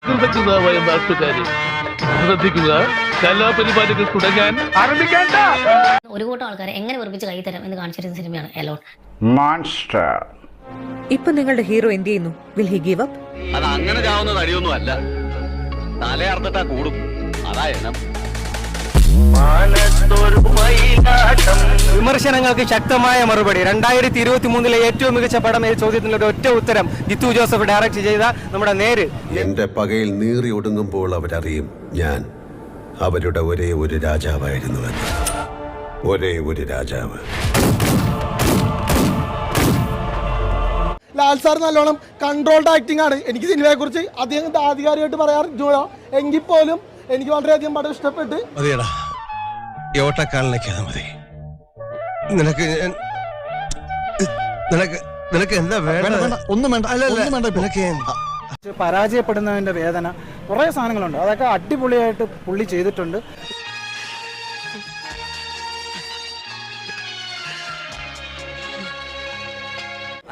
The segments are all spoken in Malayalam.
നാട്ടുകാരെ ശ്രദ്ധിക്കുക, കലാപരിപാടികൾ തുടങ്ങാൻ ആരംഭിക്കാൻ. ഒരു കൂട്ടം ആൾക്കാരെ എങ്ങനെ വെറുപ്പിച്ച് കൈ തരാം എന്ന് കാണിച്ചിരുന്ന സിനിമയാണ് എലോൺ. മോൺസ്റ്റർ. ഇപ്പൊ നിങ്ങളുടെ ഹീറോ എന്ത് ചെയ്യുന്നു? Will he give up? അത് അങ്ങനെ ചാവുന്ന തടിയൊന്നും അല്ല, തലയർത്തിട്ടാ കൂടും. അതായത് വിമർശനങ്ങൾക്ക് ശക്തമായ മറുപടി. 2023 ഏറ്റവും മികച്ച പടം എന്ന ചോദ്യത്തിനുള്ള ഒരു ഒറ്റ ഉത്തരം ജിത്തു ജോസഫ് ഡയറക്ട് ചെയ്ത നമ്മുടെ നേര്. എന്റെ പകയിൽ നീറി ഒടുങ്ങുമ്പോൾ അവരറിയും ഞാൻ അവരുടെ ഒരേ ഒരു രാജാവായിരുന്നുവെന്ന്. ഒരേ ഒരു രാജാവ്. ലാൽ സാർ നല്ലോണം കൺട്രോൾഡ് ആക്ടിംഗ് ആണ്. എനിക്ക് സിനിമയെ കുറിച്ച് അധികം ആധികാരികമായിട്ട് പറയാറില്ല, എങ്കിൽ പോലും എനിക്ക് വളരെയധികം പടം ഇഷ്ടപ്പെട്ട്. മതി. നിനക്ക് നിനക്ക് എന്താ വേണ്ട? ഒന്നും വേണ്ട. പരാജയപ്പെടുന്നതിന്റെ വേദന കുറേ സാധനങ്ങളുണ്ട്, അതൊക്കെ അടിപൊളിയായിട്ട് പുള്ളി ചെയ്തിട്ടുണ്ട്.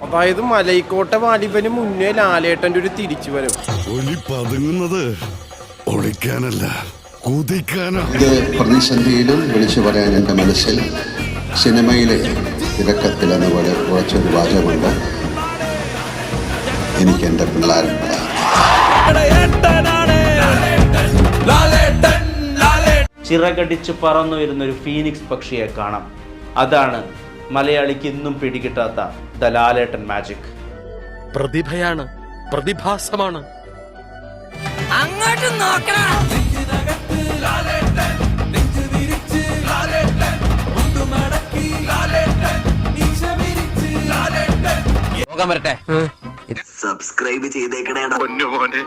അതായത് മലൈക്കോട്ടെ വാലിബന് മുന്നേ ലാലേട്ടന്റെ ഒരു തിരിച്ചു വരും. ഒലി പതുങ്ങുന്നത് ഒളിക്കാനല്ല, കുതിക്കാനാണ്. ഇത് പ്രതിസന്ധിയിലും വിളിച്ചു പറയാൻ എൻ്റെ മനസ്സിൽ സിനിമയിലെ തിരക്കത്തിലെന്ന പോലെ കുറച്ചൊരു വാചകമുണ്ട്. എനിക്ക് എൻ്റെ പിള്ളേരുണ്ട്. ചിറകടിച്ച് പറന്നു വരുന്നൊരു ഫീനിക്സ് പക്ഷിയെ കാണാം. അതാണ് മലയാളിക്ക് ഇന്നും പിടികിട്ടാത്ത ദ ലാലേട്ടൻ മാജിക്. പ്രതിഭയാണ്, പ്രതിഭാസമാണ്. അങ്ങോട്ട് നോക്കണം. പോകാൻ വരട്ടെ. സബ്സ്ക്രൈബ് ചെയ്തേക്കണേടാ പൊന്നു മോനെ.